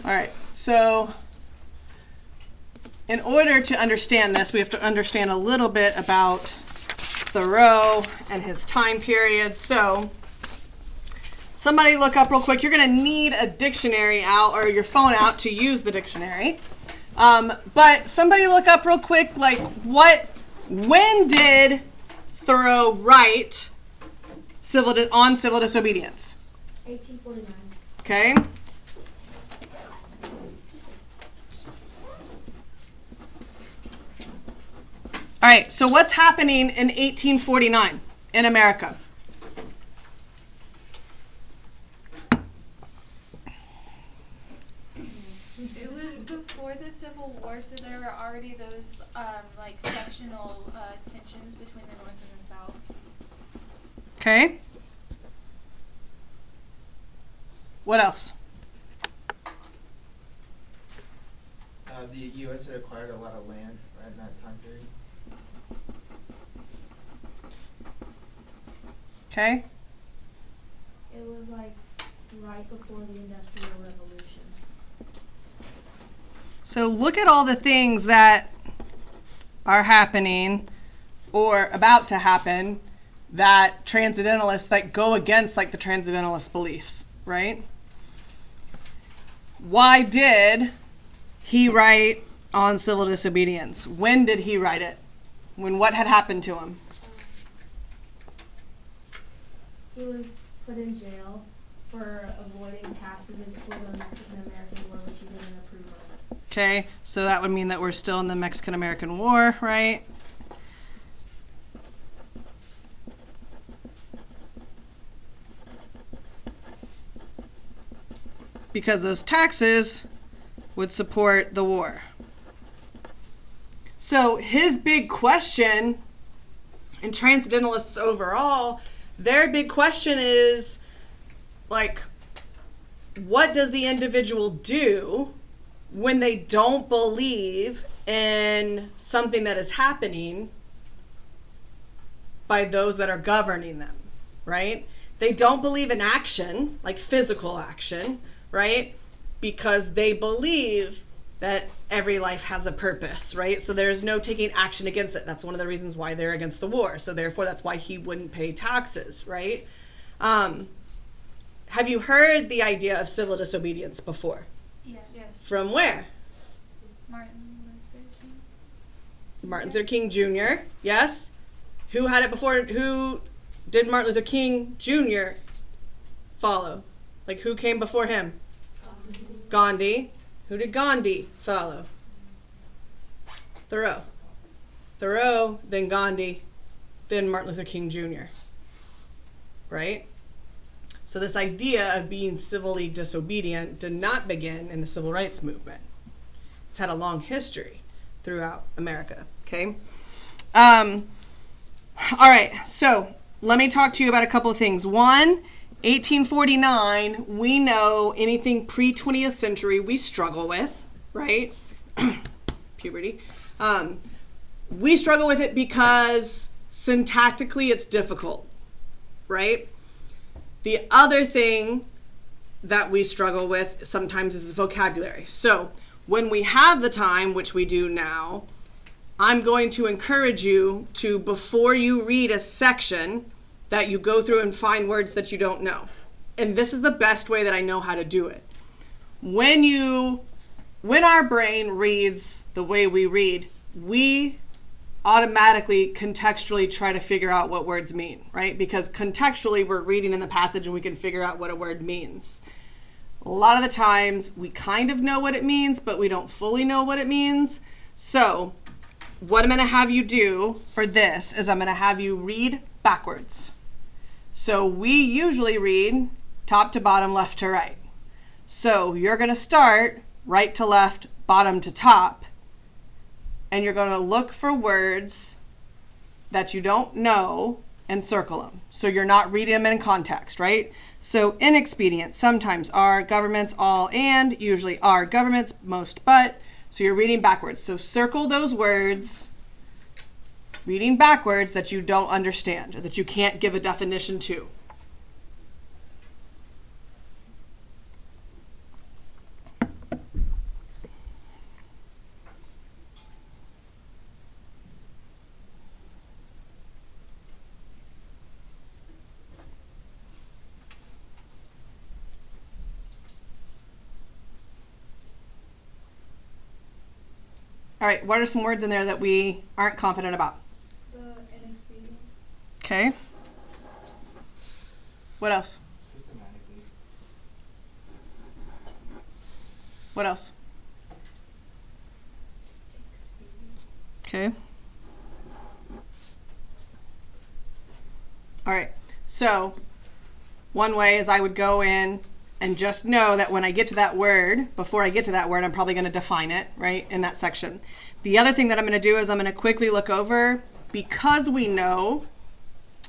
All right, so in order to understand this, we have to understand a little bit about Thoreau and his time period. So somebody look up real quick. You're going to need a dictionary out or your phone out to use the dictionary. But somebody look up real quick, like when did Thoreau write on civil disobedience? 1849. Okay. All right, so what's happening in 1849 in America? It was before the Civil War, so there were already those like sectional tensions between the North and the South. Okay. What else? The U.S. had acquired a lot of land in that time period. Okay. It was like right before the Industrial Revolution. So look at all the things that are happening or about to happen that transcendentalists that go against like the transcendentalist beliefs, right? Why did he write on civil disobedience? When did he write it? When what had happened to him? He was put in jail for avoiding taxes for the Mexican-American War, which he didn't approve of. Okay, so that would mean that we're still in the Mexican-American War, right? Because those taxes would support the war. So his big question, and transcendentalists overall, their big question is, like, what does the individual do when they don't believe in something that is happening by those that are governing them, right? They don't believe in action, like physical action, right? Because they believe that every life has a purpose, right? So there's no taking action against it. That's one of the reasons why they're against the war. So therefore, that's why he wouldn't pay taxes, right? Have you heard the idea of civil disobedience before? Yes. From where? Martin Luther King. Martin Luther King Jr., yes? Who had it before? Who did Martin Luther King Jr. follow? Like, who came before him? Gandhi. Who did Gandhi follow? Thoreau. Thoreau, then Gandhi, then Martin Luther King Jr. Right? So this idea of being civilly disobedient did not begin in the civil rights movement. It's had a long history throughout America. Okay? All right, so let me talk to you about a couple of things. One, 1849, we know anything pre-20th century we struggle with, right? Puberty. We struggle with it because syntactically it's difficult, right? The other thing that we struggle with sometimes is the vocabulary. So when we have the time, which we do now, I'm going to encourage you to, before you read a section, that you go through and find words that you don't know. And this is the best way that I know how to do it. When our brain reads the way we read, we automatically contextually try to figure out what words mean, right? Because contextually we're reading in the passage and we can figure out what a word means. A lot of the times we kind of know what it means, but we don't fully know what it means. So what I'm going to have you do for this is I'm going to have you read backwards. So we usually read top to bottom, left to right. So you're going to start right to left, bottom to top, and you're going to look for words that you don't know and circle them. So you're not reading them in context, right? So inexpedient, sometimes are, governments, all, and, usually are, governments, most, but. So you're reading backwards. So circle those words, reading backwards, that you don't understand or that you can't give a definition to. All right, what are some words in there that we aren't confident about? The inexpedient. Okay. What else? Systematically. What else? Okay. All right, so one way is I would go in and just know that when I get to that word, before I get to that word, I'm probably going to define it, right, in that section. The other thing that I'm going to do is I'm going to quickly look over, because we know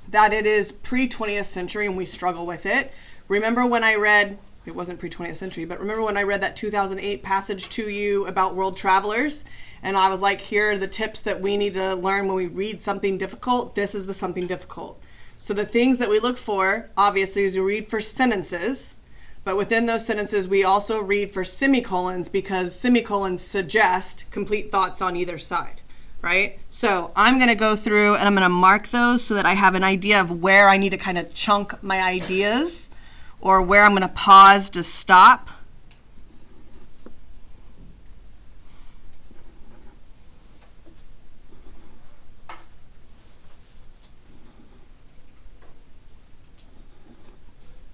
that it is pre-20th century and we struggle with it. Remember when I read, it wasn't pre-20th century, but remember when I read that 2008 passage to you about world travelers? And I was like, here are the tips that we need to learn when we read something difficult. This is the something difficult. So the things that we look for, obviously, is we read for sentences. But within those sentences, we also read for semicolons, because semicolons suggest complete thoughts on either side, right? So I'm going to go through and I'm going to mark those so that I have an idea of where I need to kind of chunk my ideas, or where I'm going to pause to stop.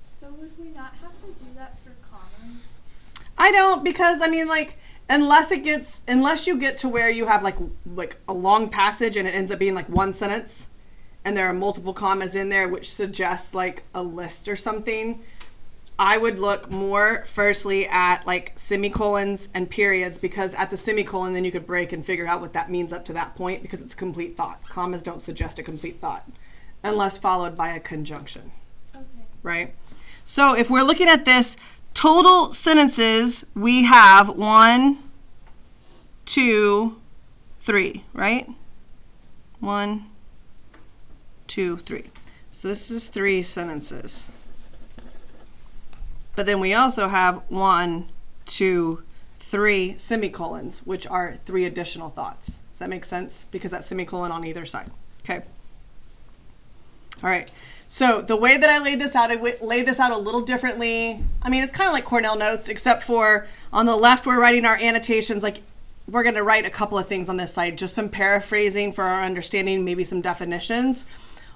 So would we not have to do that for commas? I don't, because I mean, like, unless you get to where you have like a long passage and it ends up being like one sentence and there are multiple commas in there which suggests like a list or something, I would look more firstly at like semicolons and periods, because at the semicolon then you could break and figure out what that means up to that point, because it's a complete thought. Commas don't suggest a complete thought unless followed by a conjunction. Okay. Right? So if we're looking at this, total sentences, we have 1, 2, 3, right? 1, 2, 3. So this is 3 sentences. But then we also have 1, 2, 3 semicolons, which are 3 additional thoughts. Does that make sense? Because that semicolon on either side. Okay. All right. So the way that I laid this out, a little differently. I mean, it's kind of like Cornell notes, except for on the left, we're writing our annotations. Like, we're going to write a couple of things on this side, just some paraphrasing for our understanding, maybe some definitions.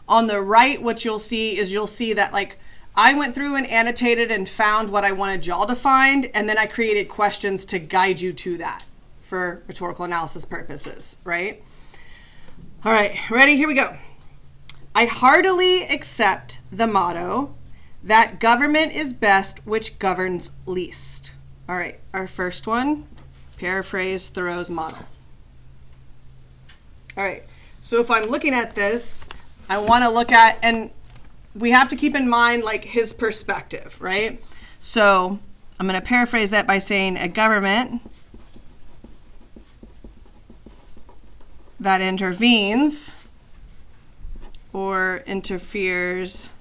On the right, what you'll see that like I went through and annotated and found what I wanted y'all to find, and then I created questions to guide you to that for rhetorical analysis purposes, right? All right, ready? Here we go. I heartily accept the motto that government is best which governs least. All right, our first one, paraphrase Thoreau's motto. All right, so if I'm looking at this, I want to look at, and we have to keep in mind like his perspective, right? So I'm going to paraphrase that by saying a government that intervenes or interferes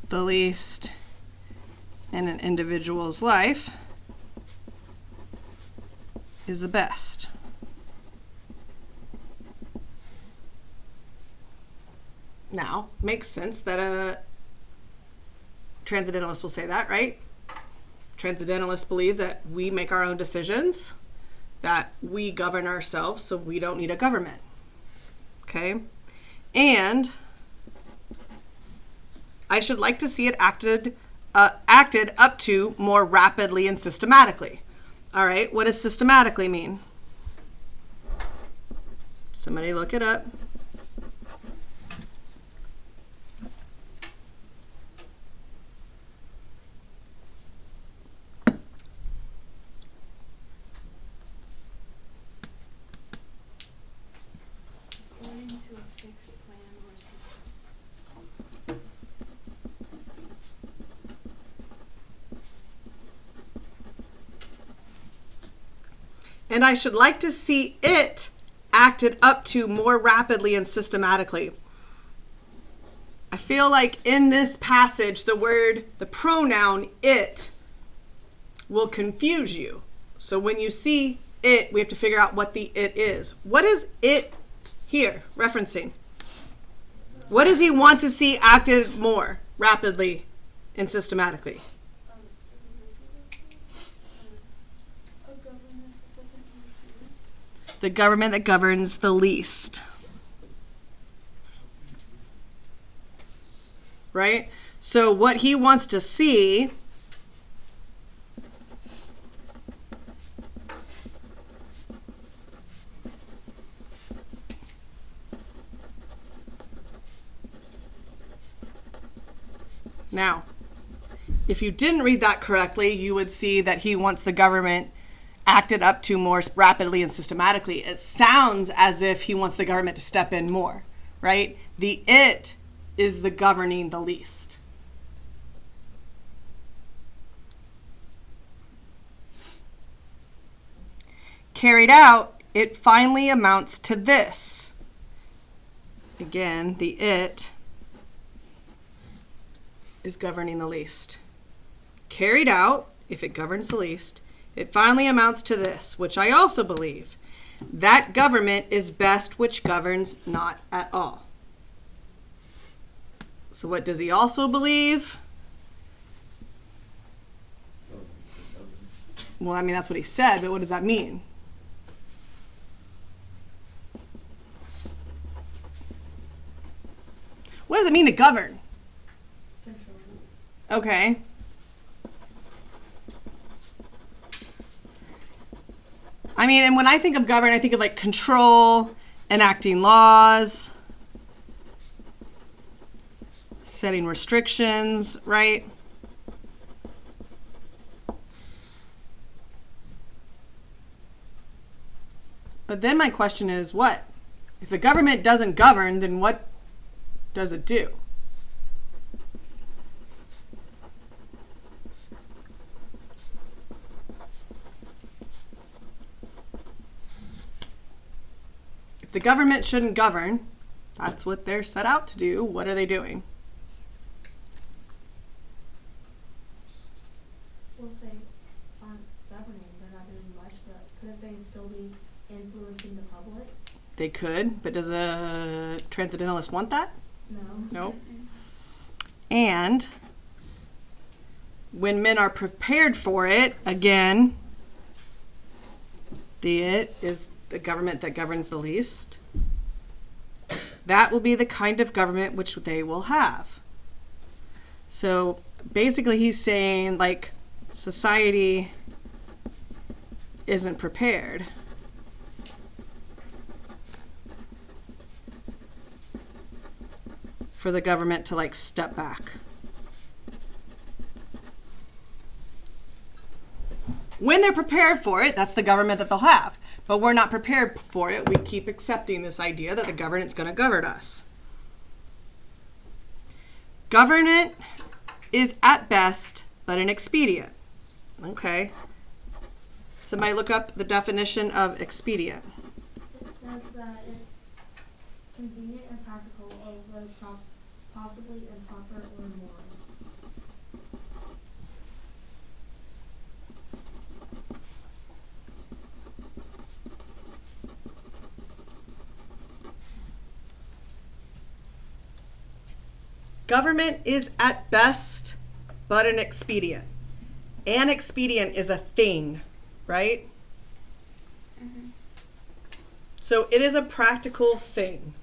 the least in an individual's life is the best. Now, makes sense that a transcendentalist will say that, right? Transcendentalists believe that we make our own decisions, that we govern ourselves, so we don't need a government. Okay? And I should like to see it acted up to more rapidly and systematically. All right, what does systematically mean? Somebody look it up. According to a fixed plan or system. And I should like to see it acted up to more rapidly and systematically. I feel like in this passage, the pronoun it will confuse you. So when you see it, we have to figure out what the it is. What is it here referencing? What does he want to see acted more rapidly and systematically? A government that doesn't interfere. The government that governs the least. Right? So what he wants to see now, if you didn't read that correctly, you would see that he wants the government acted up to more rapidly and systematically. It sounds as if he wants the government to step in more, right? The it is the governing the least. Carried out, it finally amounts to this. Again, the it is governing the least. Carried out, if it governs the least, it finally amounts to this, which I also believe. That government is best which governs not at all. So what does he also believe? Well, I mean, that's what he said, but what does that mean? What does it mean to govern? Control. Okay. I mean, and when I think of govern, I think of like control, enacting laws, setting restrictions, right? But then my question is, what? If the government doesn't govern, then what does it do? If the government shouldn't govern, that's what they're set out to do. What are they doing? Well, if they aren't governing, they're not doing much, but couldn't they still be influencing the public? They could, but does a transcendentalist want that? No. No. And when men are prepared for it, again, the it is the government that governs the least. That will be the kind of government which they will have. So basically he's saying, like, society isn't prepared. For the government to, like, step back. When they're prepared for it, that's the government that they'll have. But we're not prepared for it. We keep accepting this idea that the government's going to govern us. Government is at best but inexpedient. Okay. Somebody look up the definition of expedient. It says that it's convenient and practical, although possibly improper or immoral. Government is at best but an expedient. An expedient is a thing, right? So it is a practical thing,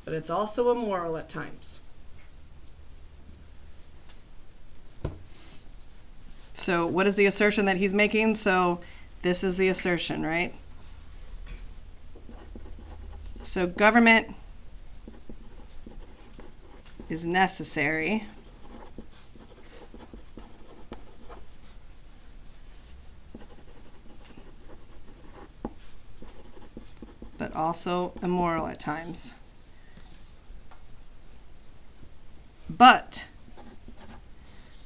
but it's also immoral at times. So what is the assertion that he's making? So this is the assertion, right? So government is necessary, but also immoral at times. But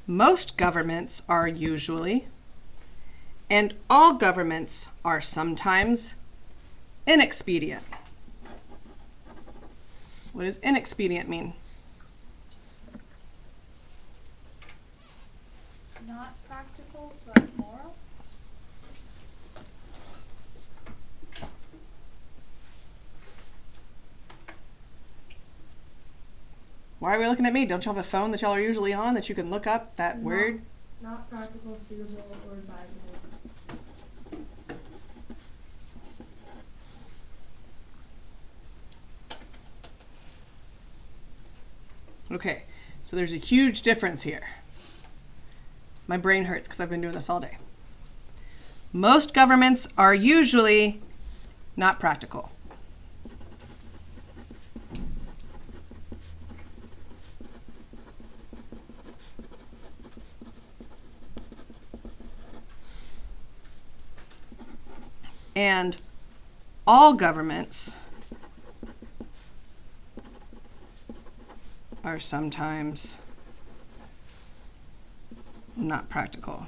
most governments are usually, and all governments are sometimes, inexpedient. What does inexpedient mean? Not practical, but moral. Why are we looking at me? Don't y'all have a phone that y'all are usually on that you can look up that No. word? Not practical, suitable, or advisable. Okay, so there's a huge difference here. My brain hurts because I've been doing this all day. Most governments are usually not practical. And all governments are sometimes not practical.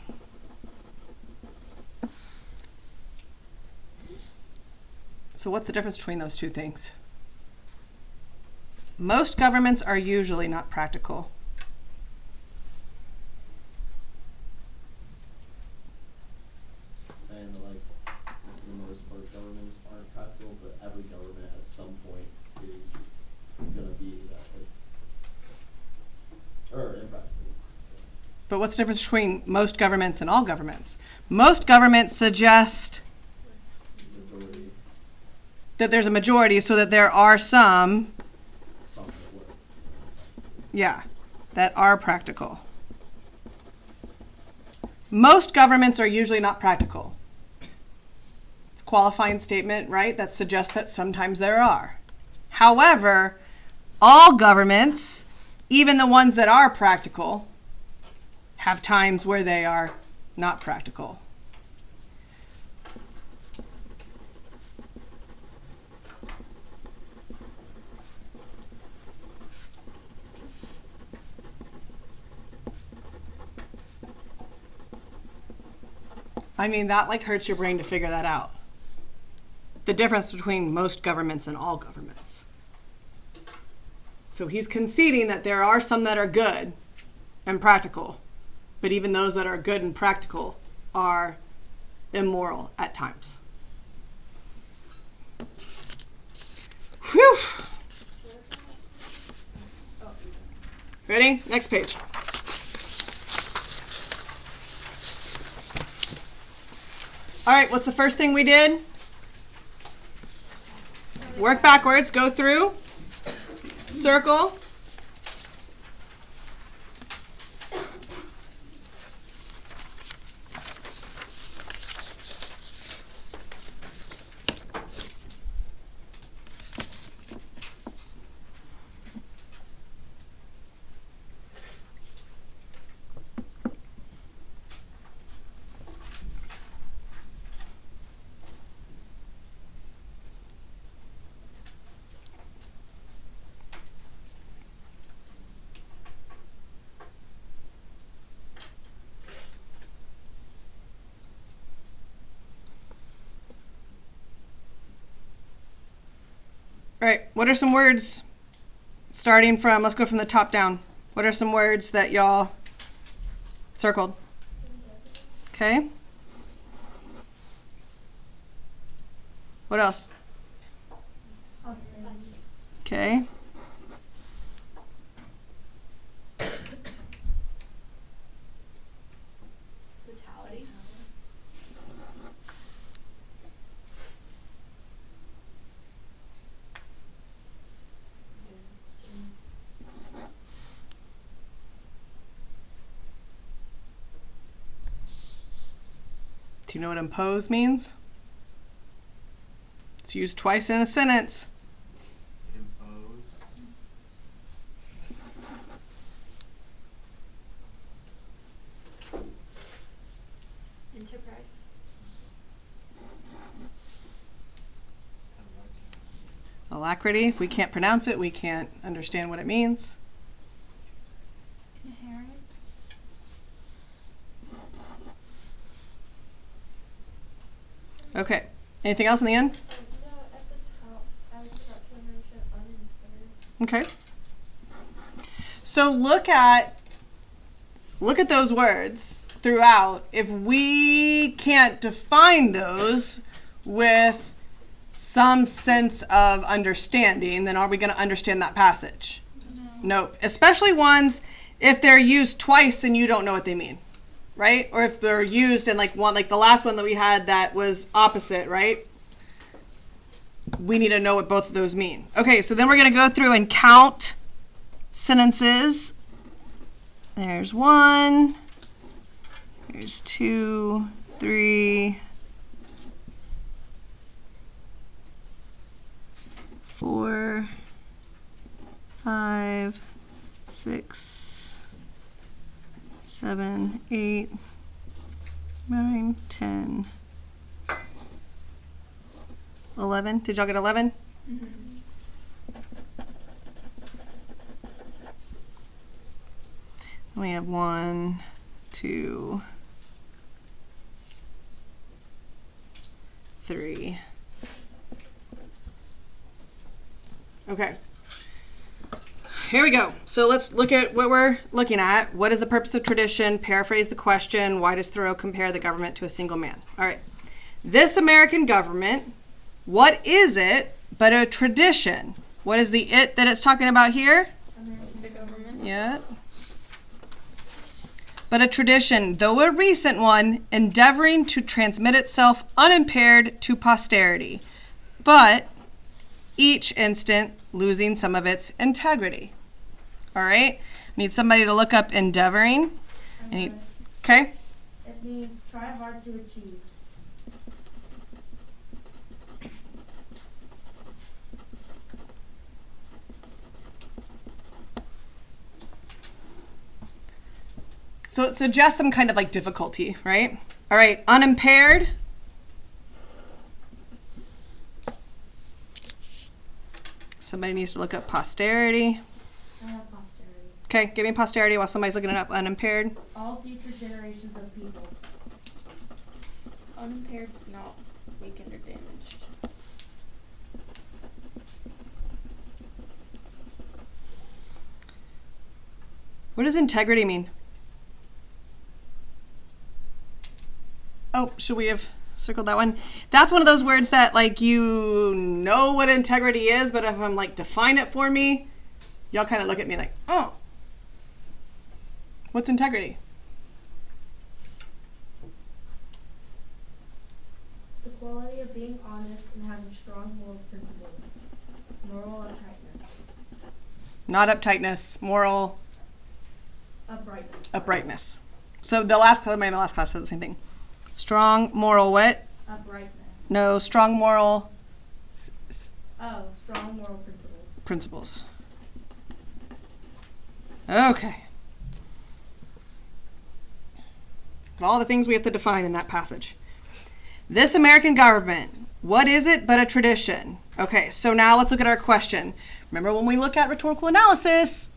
So what's the difference between those two things? Most governments are usually not practical. Saying that, like, for the most part, governments aren't practical, but every government at some point is gonna be that way. Or impractical. But what's the difference between most governments and all governments? Most governments suggest Majority, that there's a majority so that there are some, some that work. yeah, that are practical. Most governments are usually not practical. It's a qualifying statement, right? That suggests that sometimes there are. However, all governments, even the ones that are practical, have times where they are not practical. I mean, that like hurts your brain to figure that out. The difference between most governments and all governments. So he's conceding that there are some that are good and practical, but even those that are good and practical are immoral at times. Whew. Ready? Next page. All right, what's the first thing we did? Work backwards, go through, circle. All right, what are some words starting from, let's go from the top down. What are some words that y'all circled? Okay. What else? Okay. Brutality. Do you know what impose means? It's used twice in a sentence. Impose. Enterprise. Alacrity, if we can't pronounce it, we can't understand what it means. Inherent. Okay. Anything else in the end? No, at the top, I forgot to mention unimpaired. Okay. So look at those words throughout. If we can't define those with some sense of understanding, then are we going to understand that passage? No. Nope. Especially ones if they're used twice and you don't know what they mean, right? Or if they're used in like the last one that we had that was opposite, right? We need to know what both of those mean. Okay, so then we're going to go through and count sentences. There's 1, there's 2, 3, 4, 5, 6, 7, 8, 9, 10, 11. Did y'all get 11? We have 1, 2, 3. Okay. Here we go. So let's look at what we're looking at. What is the purpose of tradition? Paraphrase the question. Why does Thoreau compare the government to a single man? All right. This American government, what is it but a tradition? What is the it that it's talking about here? The government. Yeah. But a tradition, though a recent one, endeavoring to transmit itself unimpaired to posterity, but each instant losing some of its integrity. All right? Need somebody to look up endeavoring. Okay? It means try hard to achieve. So it suggests some kind of like difficulty, right? All right, unimpaired. Somebody needs to look up posterity. I have posterity. Okay, give me posterity while somebody's looking it up. Unimpaired. All future generations of people. Unimpaired is not weakened or damaged. What does integrity mean? Oh, should we have circled that one? That's one of those words that like you know what integrity is, but if I'm like define it for me, y'all kind of look at me like, oh, what's integrity? The quality of being honest and having strong moral principles. Moral uprightness. Not uptightness, moral Uprightness. uprightness. So the last class said the same thing. Strong moral what? Uprightness. No, strong moral Oh, strong moral principles. principles. Okay. All the things we have to define in that passage. This American government, what is it but a tradition? Okay, so now let's look at our question. Remember when we look at rhetorical analysis,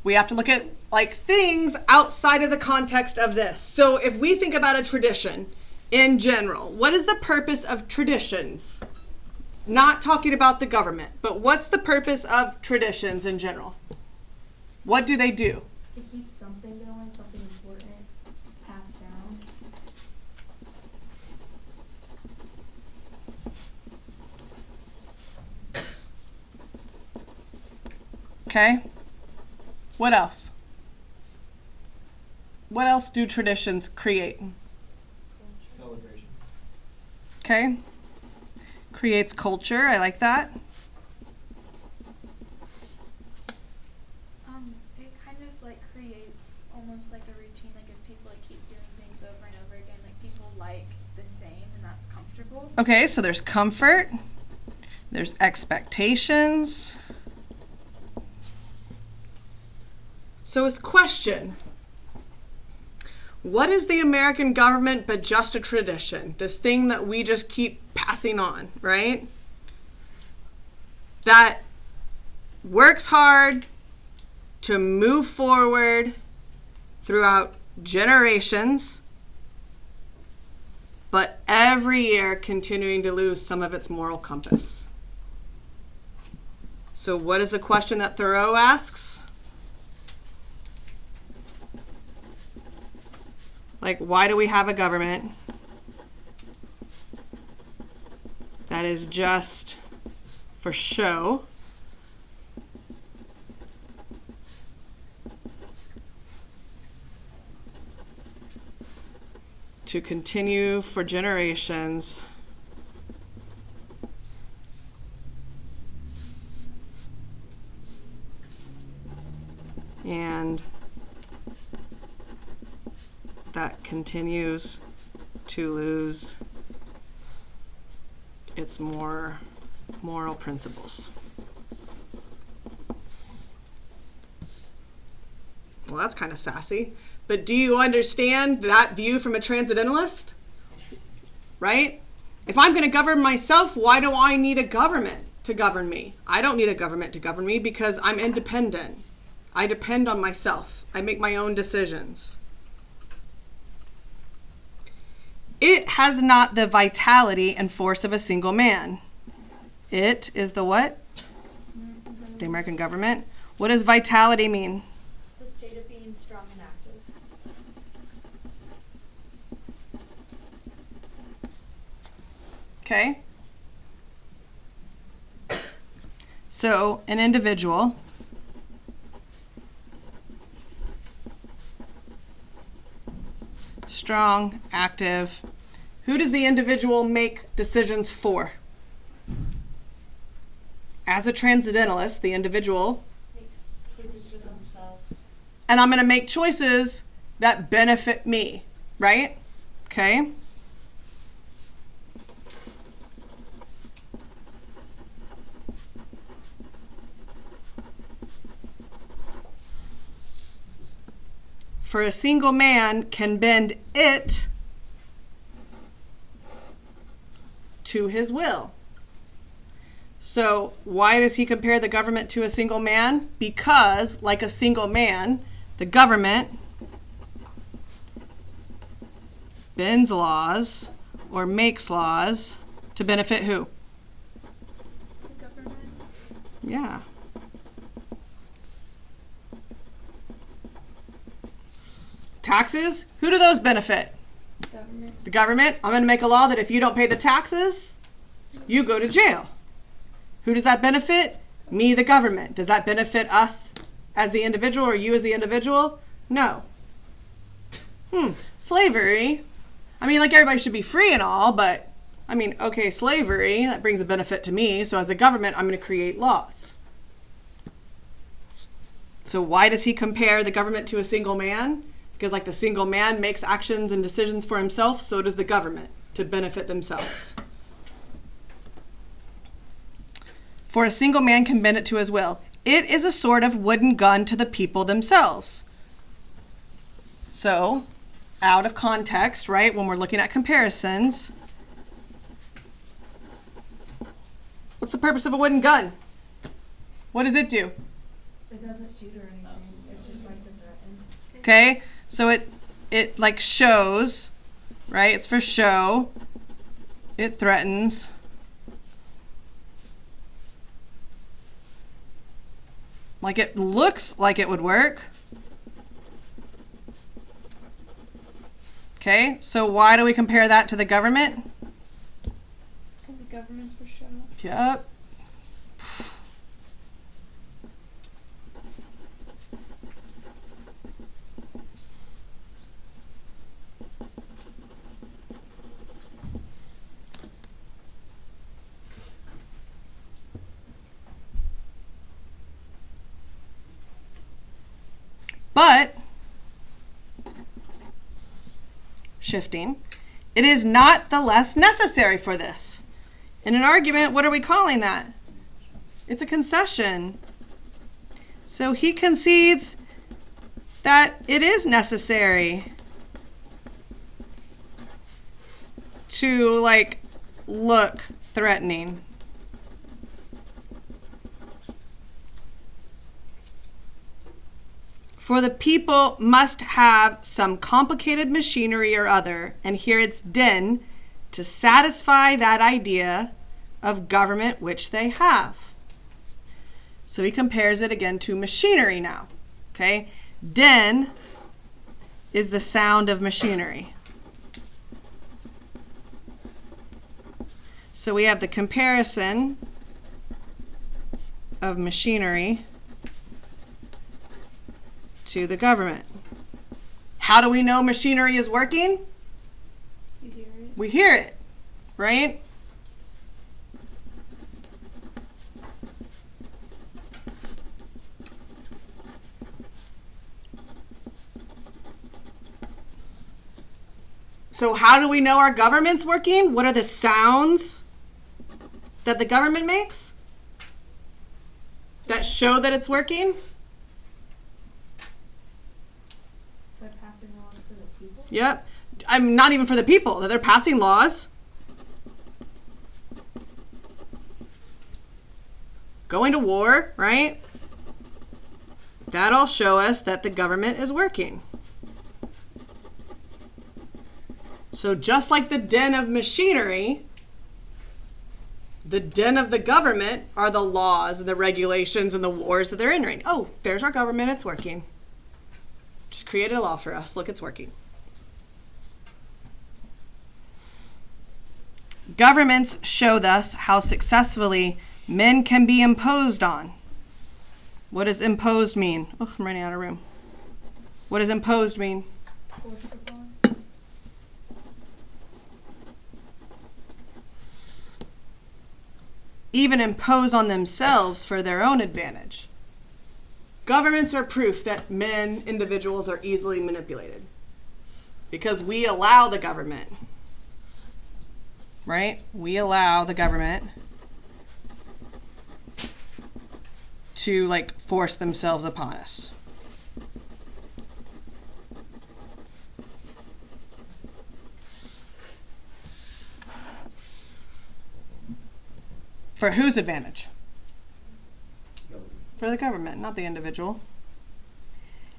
we have to look at like things outside of the context of this. So if we think about a tradition in general, what is the purpose of traditions? Not talking about the government, but what's the purpose of traditions in general? What do they do? To keep something going, something important, passed down. Okay. What else? What else do traditions create? Celebration. Okay. Creates culture. I like that. It kind of like creates almost like a routine, like if people like keep doing things over and over again, like people like the same and that's comfortable. Okay, so there's comfort. There's expectations. So his question, what is the American government but just a tradition? This thing that we just keep passing on, right? That works hard to move forward throughout generations, but every year continuing to lose some of its moral compass. So what is the question that Thoreau asks? Like, why do we have a government that is just for show to continue for generations and that continues to lose its more moral principles. Well, that's kind of sassy. But do you understand that view from a transcendentalist? Right? If I'm going to govern myself, why do I need a government to govern me? I don't need a government to govern me because I'm independent. I depend on myself. I make my own decisions. It has not the vitality and force of a single man. It is the what? The American government. What does vitality mean? The state of being strong and active. Okay. So, an individual strong, active. Who does the individual make decisions for? As a transcendentalist, the individual, Makes choices for themselves. and I'm going to make choices that benefit me, right? Okay. For a single man can bend it to his will. So why does he compare the government to a single man? Because, like a single man, the government bends laws or makes laws to benefit who? The government. Yeah. Taxes, who do those benefit? Government. The government. I'm going to make a law that if you don't pay the taxes, you go to jail. Who does that benefit? Me, the government. Does that benefit us as the individual or you as the individual? No. Slavery. I mean, like, everybody should be free and all, but, I mean, okay, slavery, that brings a benefit to me. So as a government, I'm going to create laws. So why does he compare the government to a single man? Because like the single man makes actions and decisions for himself, so does the government to benefit themselves. For a single man can bend it to his will. It is a sort of wooden gun to the people themselves. So, out of context, right, when we're looking at comparisons, what's the purpose of a wooden gun? What does it do? It doesn't shoot or anything. It's just like this threaten. Okay, so it like shows, right? It's for show. It threatens. Like it looks like it would work. Okay, so why do we compare that to the government? Because the government's for show. Yep. But, shifting, it is not the less necessary for this. In an argument, what are we calling that? It's a concession. So he concedes that it is necessary to, like, look threatening. For the people must have some complicated machinery or other, and here it's din, to satisfy that idea of government which they have. So he compares it again to machinery now. Okay? Din is the sound of machinery. So we have the comparison of machinery to the government. How do we know machinery is working? We hear it, right? So how do we know our government's working? What are the sounds that the government makes that show that it's working? They're passing laws for the people. Yep. I'm not even for the people, that they're passing laws. Going to war, right? That'll show us that the government is working. So just like the den of machinery, the den of the government are the laws and the regulations and the wars that they're entering. Oh, there's our government, it's working. Just created a law for us. Look, it's working. Governments show thus how successfully men can be imposed on. What does imposed mean? Oh, I'm running out of room. What does imposed mean? Forced upon. Even impose on themselves for their own advantage. Governments are proof that men, individuals, are easily manipulated because we allow the government, right? We allow the government to force themselves upon us. For whose advantage? For the government, not the individual.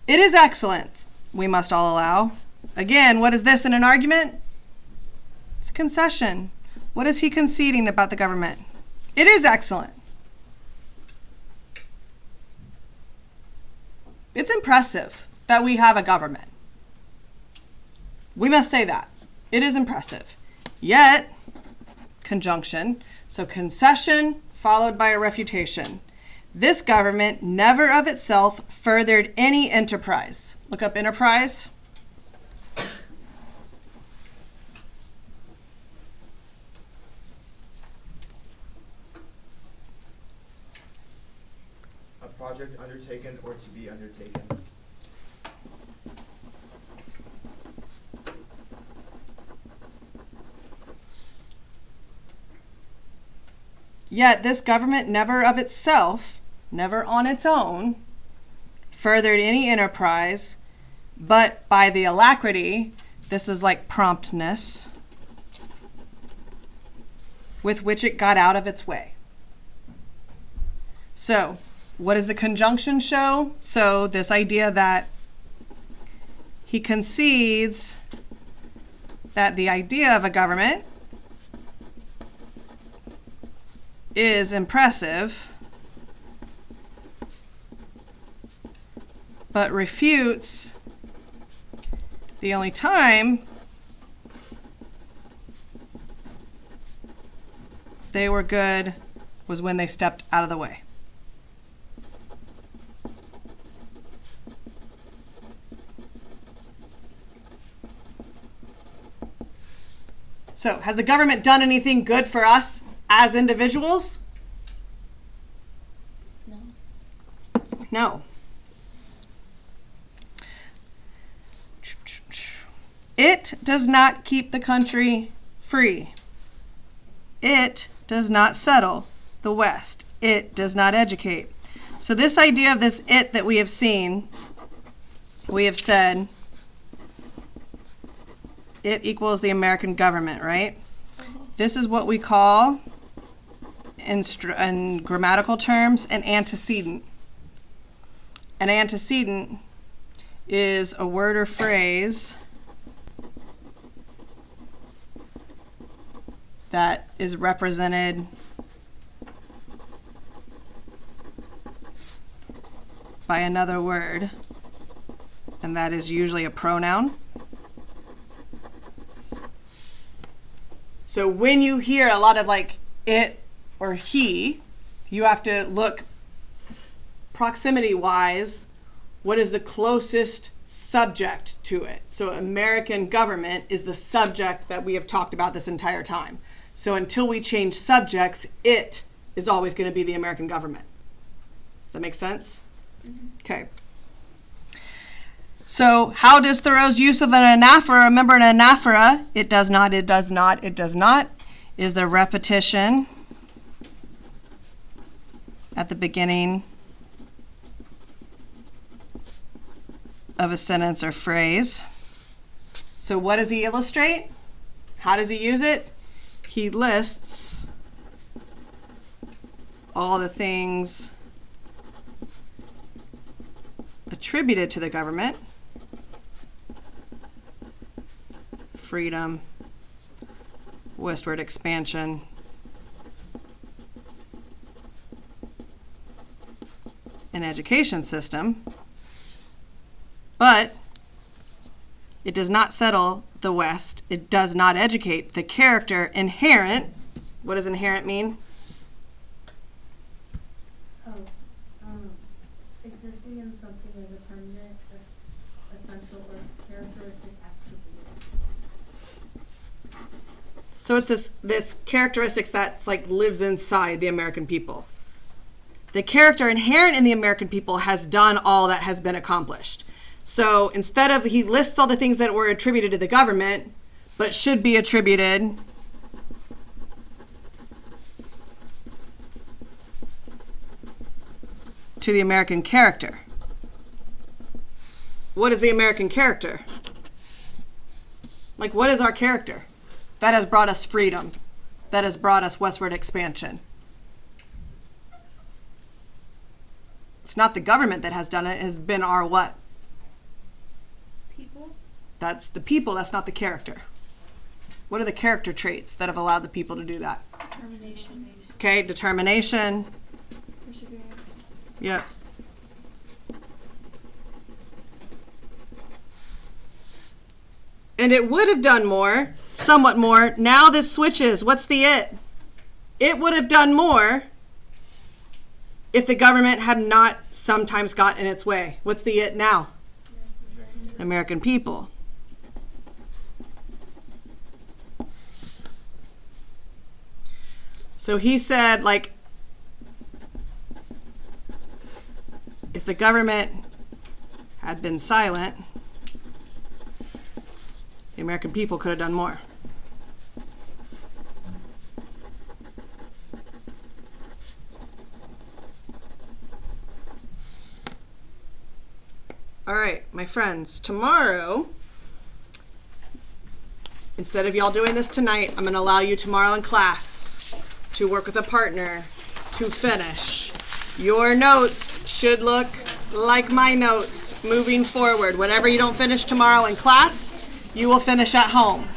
It is excellent, we must all allow. Again, what is this in an argument? It's concession. What is he conceding about the government? It is excellent. It's impressive that we have a government. We must say that. It is impressive. Yet, conjunction, so concession followed by a refutation. This government never of itself furthered any enterprise. Look up enterprise. A project undertaken or to be undertaken. Yet this government never of itself, never on its own, furthered any enterprise, but by the alacrity, this is like promptness, with which it got out of its way. So, what does the conjunction show? So, this idea that he concedes that the idea of a government is impressive, but refutes the only time they were good was when they stepped out of the way. So, has the government done anything good for us as individuals? No. No. It does not keep the country free. It does not settle the West. It does not educate. So this idea of this it that we have seen, we have said it equals the American government, right? This is what we call, in grammatical terms, an antecedent. An antecedent is a word or phrase that is represented by another word, and that is usually a pronoun. So when you hear a lot of it or he, you have to look proximity-wise, what is the closest subject to it. So American government is the subject that we have talked about this entire time. So until we change subjects, it is always going to be the American government. Does that make sense? Okay. So how does Thoreau's use of an anaphora, remember an anaphora, it does not, it does not, it does not, is the repetition at the beginning of a sentence or phrase. So what does he illustrate? How does he use it? He lists all the things attributed to the government: freedom, westward expansion, an education system, but it does not settle the West. It does not educate. The character inherent, what does inherent mean? Existing in something as a permanent, essential, or characteristic attribute. So it's this characteristic that's like lives inside the American people. The character inherent in the American people has done all that has been accomplished. So instead of, he lists all the things that were attributed to the government, but should be attributed to the American character. What is the American character? Like, what is our character? That has brought us freedom. That has brought us westward expansion. It's not the government that has done it. It has been our what? People? That's the people. That's not the character. What are the character traits that have allowed the people to do that? Determination. Okay, determination. Perseverance. Yep. And it would have done more, somewhat more. Now this switches. What's the it? It would have done more if the government had not sometimes got in its way. What's the it now? American people. So he said, like, if the government had been silent, the American people could have done more. All right, my friends, tomorrow, instead of y'all doing this tonight, I'm going to allow you tomorrow in class to work with a partner to finish. Your notes should look like my notes moving forward. Whatever you don't finish tomorrow in class, you will finish at home.